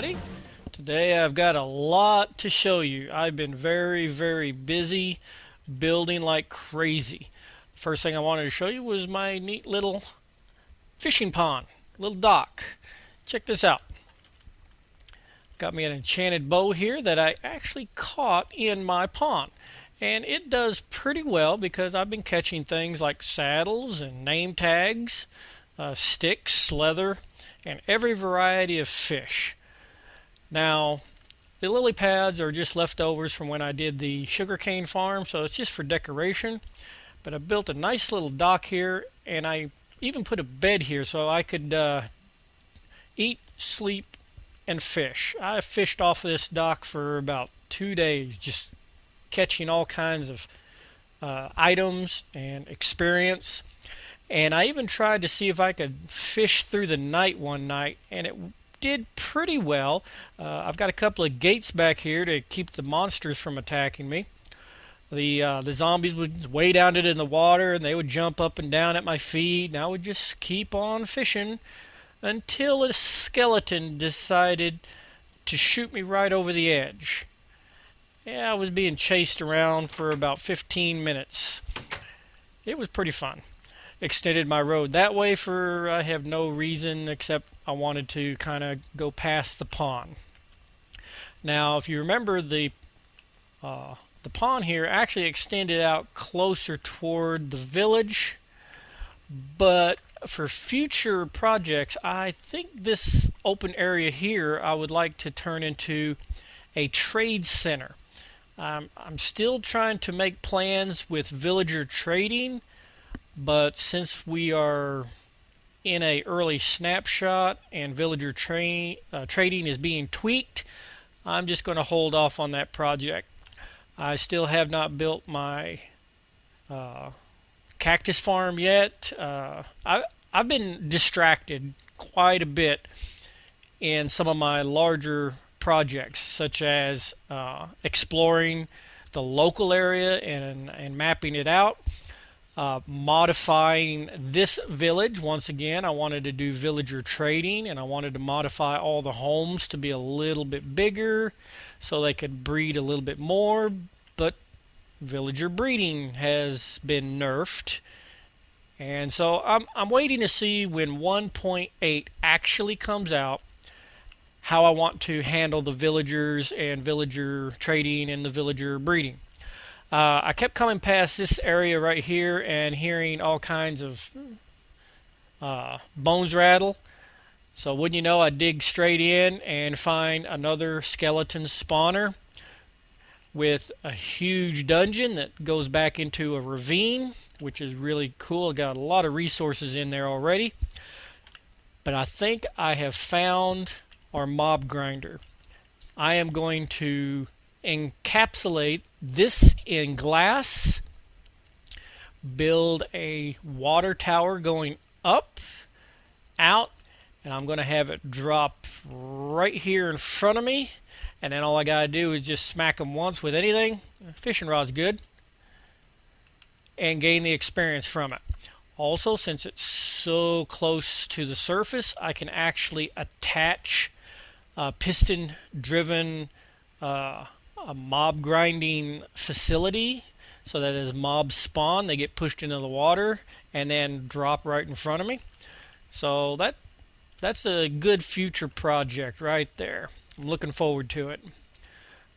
everybody. Today I've got a lot to show you. I've been very busy building like crazy. First thing I wanted to show you was my neat little fishing pond, little dock. Check this out. Got me an enchanted bow here that I actually caught in my pond. And it does pretty well because I've been catching things like saddles and name tags, sticks, leather, and every variety of fish. Now, the lily pads are just leftovers from when I did the sugarcane farm, so it's just for decoration. But I built a nice little dock here, and I even put a bed here so I could eat, sleep, and fish. I fished off of this dock for about 2 days, just catching all kinds of items and experience. And I even tried to see if I could fish through the night one night, and it did pretty well. I've got a couple of gates back here to keep the monsters from attacking me. The zombies would wade down it in the water, and they would jump up and down at my feet, and I would just keep on fishing until a skeleton decided to shoot me right over the edge. Yeah, I was being chased around for about 15 minutes. It was pretty fun. Extended my road that way for I have no reason except I wanted to kind of go past the pond. Now, if you remember, the pond here actually extended out closer toward the village, but for future projects, I think this open area here I would like to turn into a trade center. I'm still trying to make plans with villager trading, but since we are in a early snapshot and villager trading is being tweaked, I'm just going to hold off on that project. I still have not built my cactus farm yet. I've been distracted quite a bit in some of my larger projects, such as exploring the local area and mapping it out. Modifying this village. Once again, I wanted to do villager trading, and I wanted to modify all the homes to be a little bit bigger so they could breed a little bit more, but villager breeding has been nerfed. And so I'm waiting to see when 1.8 actually comes out how I want to handle the villagers and villager trading and the villager breeding. I kept coming past this area right here and hearing all kinds of bones rattle. So wouldn't you know, I dig straight in and find another skeleton spawner with a huge dungeon that goes back into a ravine, which is really cool. Got a lot of resources in there already. But I think I have found our mob grinder. I am going to encapsulate this in glass, build a water tower going up, out, and I'm going to have it drop right here in front of me, and then all I got to do is just smack them once with anything. Fishing rod's good, and gain the experience from it. Also, since it's so close to the surface, I can actually attach piston driven a mob grinding facility so that as mobs spawn, they get pushed into the water and then drop right in front of me. So that's a good future project right there. I'm looking forward to it.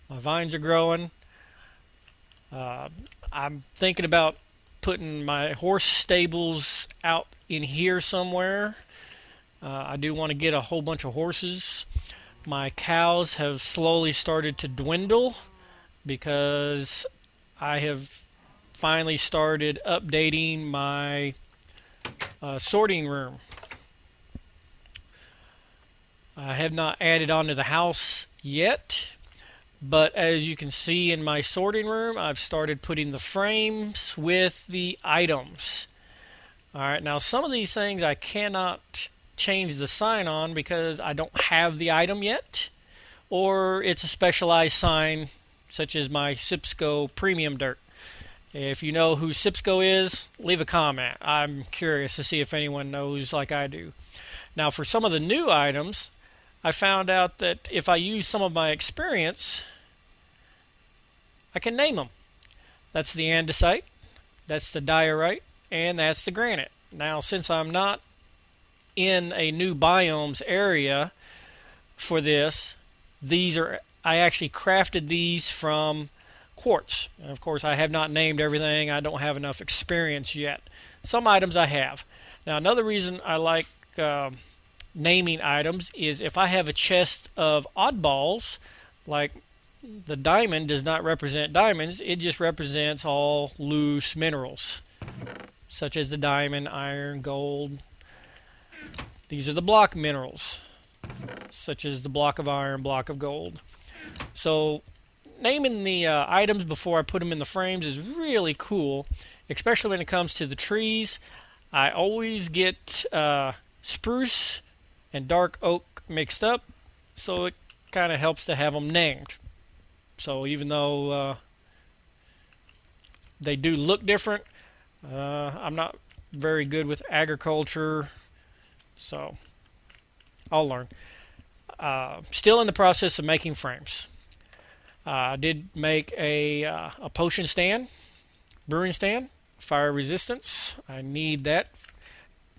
My vines are growing. I'm thinking about putting my horse stables out in here somewhere. I do want to get a whole bunch of horses. My cows have slowly started to dwindle because I have finally started updating my sorting room. I have not added onto the house yet, but as you can see in my sorting room, I've started putting the frames with the items. Alright, now some of these things I cannot change the sign on because I don't have the item yet, or it's a specialized sign such as my Sipsco Premium Dirt. If you know who Sipsco is, leave a comment. I'm curious to see if anyone knows like I do. Now for some of the new items, I found out that if I use some of my experience, I can name them. That's the andesite, that's the diorite, and that's the granite. Now, since I'm not in a new biomes area for this, these are I actually crafted these from quartz. And of course, I have not named everything. I don't have enough experience yet. Some items I have. Now, another reason I like naming items is if I have a chest of oddballs, like the diamond does not represent diamonds, it just represents all loose minerals, such as the diamond, iron, gold. These are the block minerals, such as the block of iron, block of gold. So naming the items before I put them in the frames is really cool, especially when it comes to the trees. I always get spruce and dark oak mixed up, so it kind of helps to have them named. So even though they do look different, I'm not very good with agriculture, so I'll learn. Still in the process of making frames. I did make a potion stand, brewing stand, fire resistance. I need that.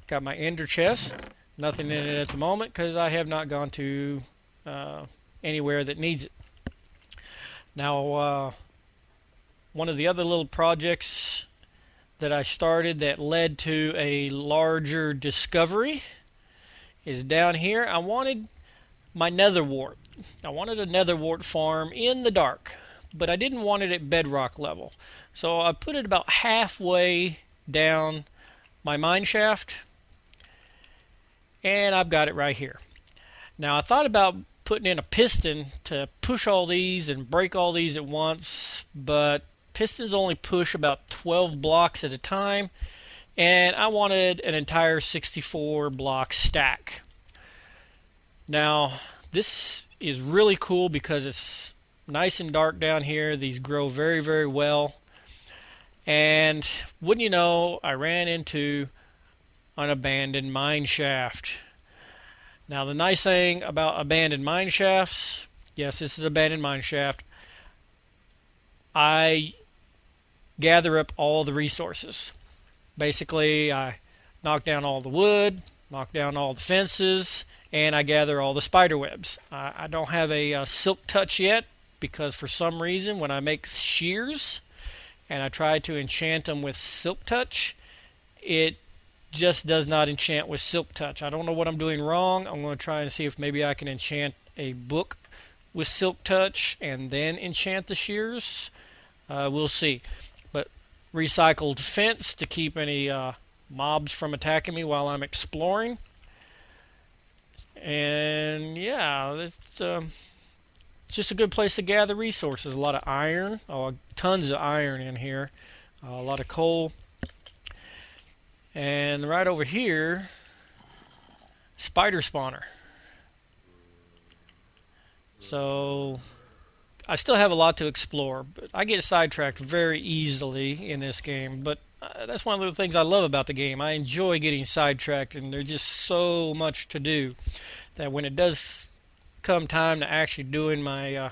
Got my ender chest. Nothing in it at the moment because I have not gone to anywhere that needs it. Now, one of the other little projects that I started that led to a larger discovery is down here. I wanted my nether wart. I wanted a nether wart farm in the dark, but I didn't want it at bedrock level. So I put it about halfway down my mine shaft, and I've got it right here. Now I thought about putting in a piston to push all these and break all these at once, but pistons only push about 12 blocks at a time, and I wanted an entire 64 block stack. Now this is really cool because it's nice and dark down here. These grow very, very well. And wouldn't you know, I ran into an abandoned mine shaft. Now the nice thing about abandoned mine shafts, yes, this is an abandoned mine shaft, I gather up all the resources. Basically, I knock down all the wood, knock down all the fences, and I gather all the spider webs. I don't have a silk touch yet because for some reason when I make shears and I try to enchant them with silk touch, it just does not enchant with silk touch. I don't know what I'm doing wrong. I'm going to try and see if maybe I can enchant a book with silk touch and then enchant the shears. We'll see. But recycled fence to keep any mobs from attacking me while I'm exploring. And yeah, it's just a good place to gather resources. A lot of iron, tons of iron in here, a lot of coal. And right over here, spider spawner. So I still have a lot to explore, but I get sidetracked very easily in this game. But that's one of the things I love about the game. I enjoy getting sidetracked, and there's just so much to do that when it does come time to actually doing my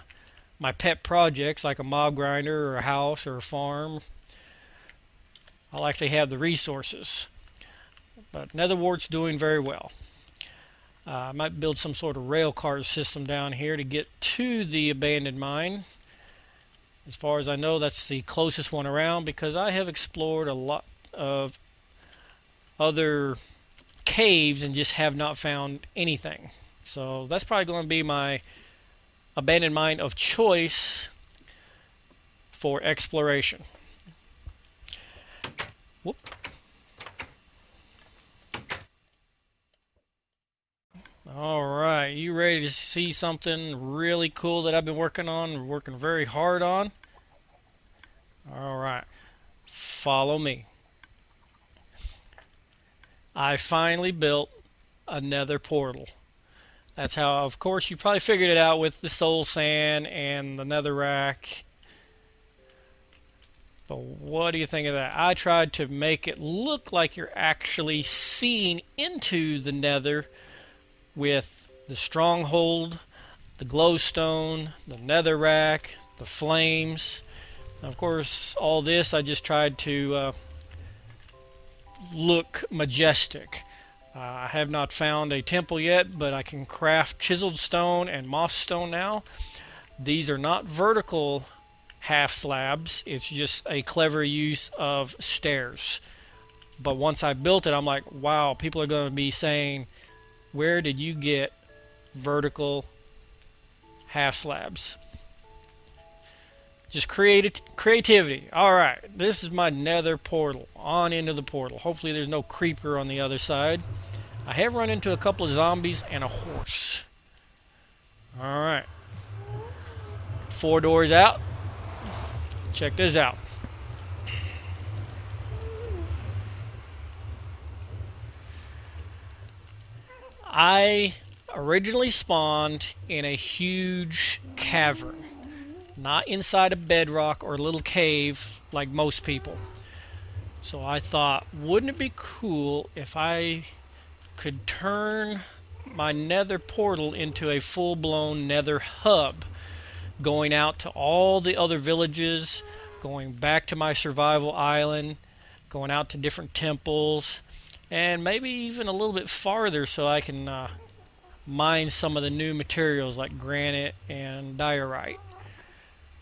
my pet projects like a mob grinder or a house or a farm, I'll actually have the resources. But nether wart's doing very well. I might build some sort of rail car system down here to get to the abandoned mine. As far as I know, that's the closest one around because I have explored a lot of other caves and just have not found anything. So that's probably going to be my abandoned mine of choice for exploration. Whoop. Alright, you ready to see something really cool that I've been working on, working very hard on? Alright, follow me. I finally built a nether portal. That's how, of course, you probably figured it out with the soul sand and the nether rack. But what do you think of that? I tried to make it look like you're actually seeing into the nether with the stronghold, the glowstone, the netherrack, the flames. Of course, all this I just tried to look majestic. I have not found a temple yet, but I can craft chiseled stone and moss stone now. These are not vertical half slabs, it's just a clever use of stairs. But once I built it, I'm like, wow, people are going to be saying, where did you get vertical half slabs? Just creativity. Alright, this is my nether portal. On into the portal. Hopefully there's no creeper on the other side. I have run into a couple of zombies and a horse. Alright. 4 doors out. Check this out. I originally spawned in a huge cavern. Not inside a bedrock or a little cave like most people. So I thought, wouldn't it be cool if I could turn my nether portal into a full-blown nether hub, going out to all the other villages, going back to my survival island, going out to different temples, and maybe even a little bit farther so I can mine some of the new materials like granite and diorite.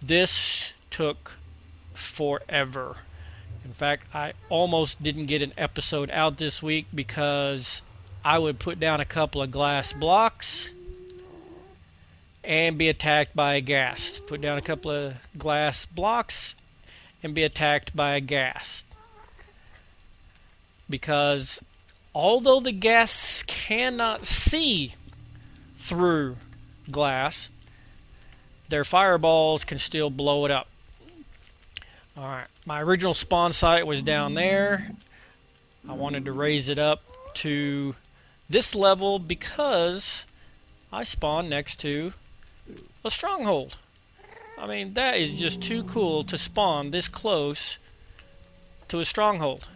This took forever. In fact, I almost didn't get an episode out this week because I would put down a couple of glass blocks and be attacked by a ghast. Put down a couple of glass blocks and be attacked by a ghast. Because although the ghasts cannot see through glass, their fireballs can still blow it up. Alright, my original spawn site was down there. I wanted to raise it up to this level because I spawned next to a stronghold. I mean, that is just too cool to spawn this close to a stronghold.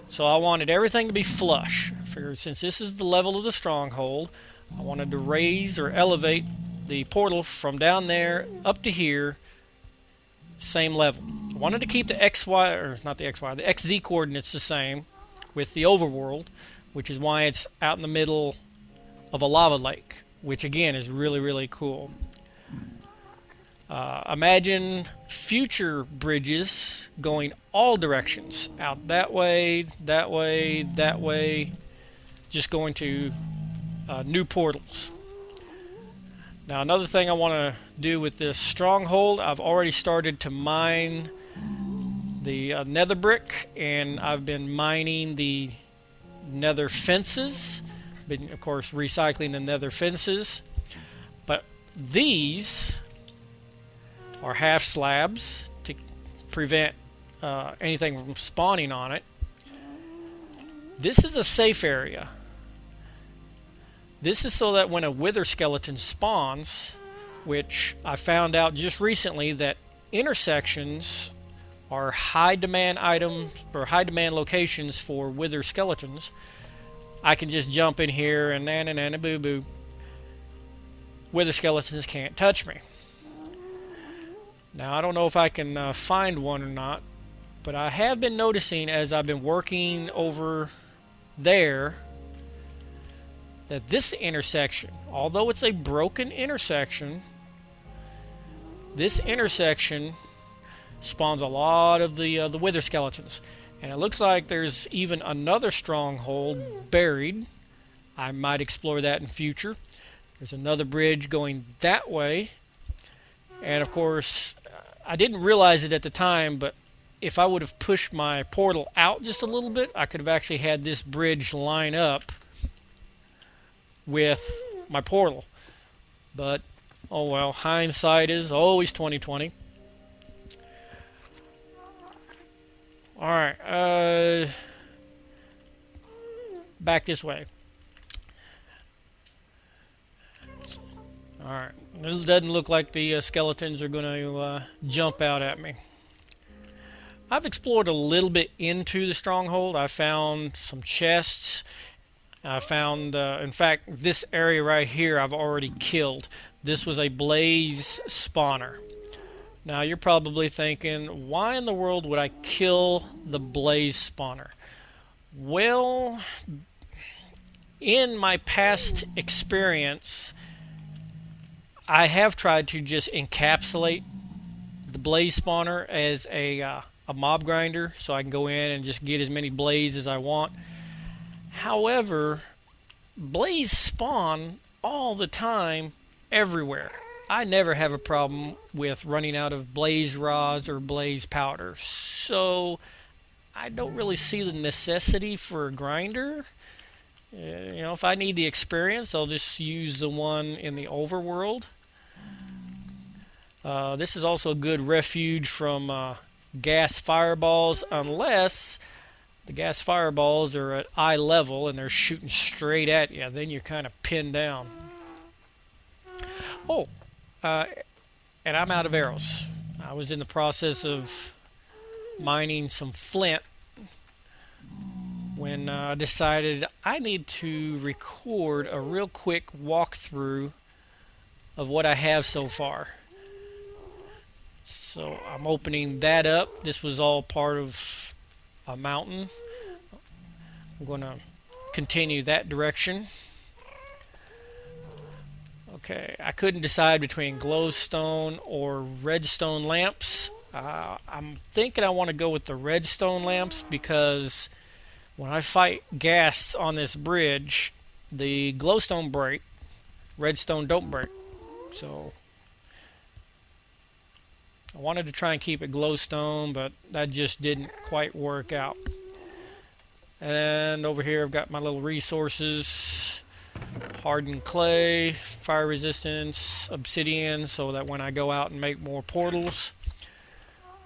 So I wanted everything to be flush. I figured since this is the level of the stronghold, I wanted to raise or elevate the portal from down there up to here, same level. I wanted to keep the XY, or not the XY, the XZ coordinates the same with the overworld, which is why it's out in the middle of a lava lake, which again is really, really cool. Imagine future bridges going all directions, out that way, that way, that way, just going to new portals. Now another thing I want to do with this stronghold, I've already started to mine the nether brick, and I've been mining the nether fences. Been, of course, recycling the nether fences. But these are half slabs to prevent anything from spawning on it. This is a safe area. This is so that when a wither skeleton spawns, which I found out just recently that intersections are high demand items or high demand locations for wither skeletons, I can just jump in here and na boo boo. Wither skeletons can't touch me. Now I don't know if I can find one or not, but I have been noticing as I've been working over there that this intersection, although it's a broken intersection, this intersection spawns a lot of the wither skeletons. And it looks like there's even another stronghold buried. I might explore that in future. There's another bridge going that way. And of course, I didn't realize it at the time, but if I would have pushed my portal out just a little bit, I could have actually had this bridge line up with my portal. But oh well, hindsight is always 20/20. Alright, back this way. Alright, this doesn't look like the skeletons are going to jump out at me. I've explored a little bit into the stronghold. I found some chests I found, in fact, this area right here I've already killed. This was a blaze spawner. Now you're probably thinking, why in the world would I kill the blaze spawner? Well, in my past experience, I have tried to just encapsulate the blaze spawner as a mob grinder so I can go in and just get as many blaze as I want. However, blaze spawn all the time everywhere. I never have a problem with running out of blaze rods or blaze powder, so I don't really see the necessity for a grinder. You know, if I need the experience, I'll just use the one in the overworld. This is also a good refuge from gas fireballs, unless the gas fireballs are at eye level and they're shooting straight at you. Then you're kind of pinned down. Oh, and I'm out of arrows. I was in the process of mining some flint when I decided I need to record a real quick walkthrough of what I have so far. So I'm opening that up. This was all part of a mountain. I'm going to continue that direction. Okay, I couldn't decide between glowstone or redstone lamps. I'm thinking I want to go with the redstone lamps because when I fight ghasts on this bridge, the glowstone break, redstone don't break. So I wanted to try and keep it glowstone, but that just didn't quite work out. And over here I've got my little resources. Hardened clay, fire resistance, obsidian, so that when I go out and make more portals.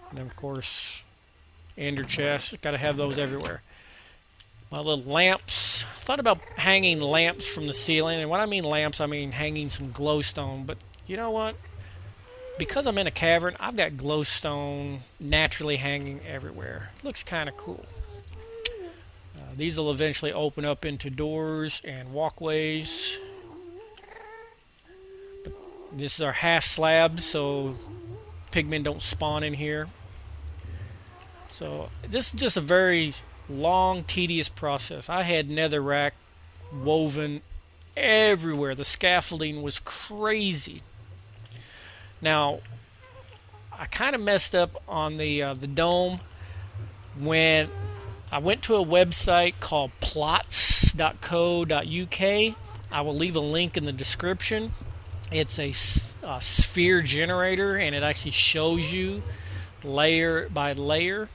And then of course, ender chests, got to have those everywhere. My little lamps. Thought about hanging lamps from the ceiling, and when I mean lamps, I mean hanging some glowstone. But you know what? Because I'm in a cavern, I've got glowstone naturally hanging everywhere. Looks kind of cool. These will eventually open up into doors and walkways. But this is our half slab, so pigmen don't spawn in here. So this is just a very long, tedious process. I had netherrack woven everywhere. The scaffolding was crazy. Now, I kind of messed up on the dome when I went to a website called plots.co.uk. I will leave a link in the description. It's a sphere generator, and it actually shows you layer by layer.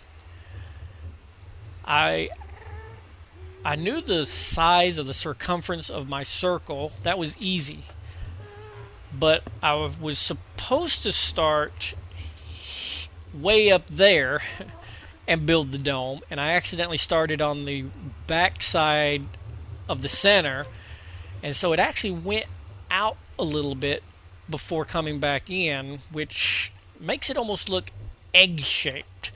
I knew the size of the circumference of my circle. That was easy. But I was supposed to start way up there and build the dome, and I accidentally started on the back side of the center, and so it actually went out a little bit before coming back in, which makes it almost look egg-shaped.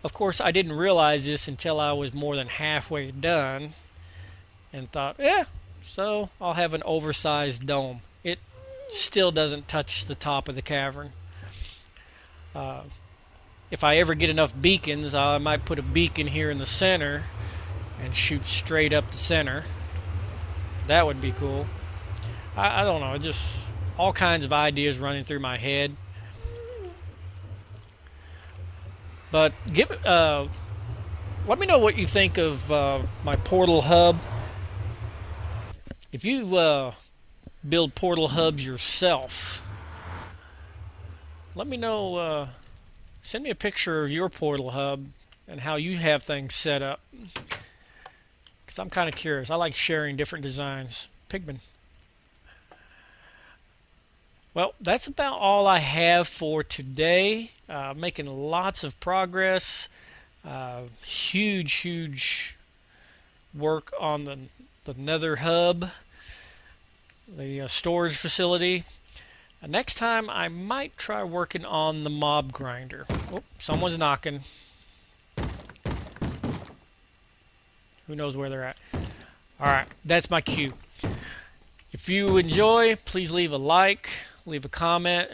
Of course, I didn't realize this until I was more than halfway done and thought, yeah, so I'll have an oversized dome. It still doesn't touch the top of the cavern. If I ever get enough beacons, I might put a beacon here in the center and shoot straight up the center. That would be cool. I don't know, just all kinds of ideas running through my head. But let me know what you think of my portal hub. If you build portal hubs yourself, let me know. Send me a picture of your portal hub and how you have things set up, because I'm kind of curious. I like sharing different designs. Pigman. Well, that's about all I have for today. Making lots of progress. Huge work on the Nether Hub, the storage facility. Next time, I might try working on the mob grinder. Oh, someone's knocking. Who knows where they're at? Alright, that's my cue. If you enjoy, please leave a like, leave a comment,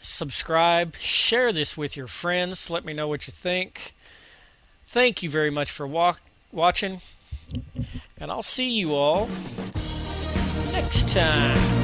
subscribe, share this with your friends. Let me know what you think. Thank you very much for watching, and I'll see you all next time.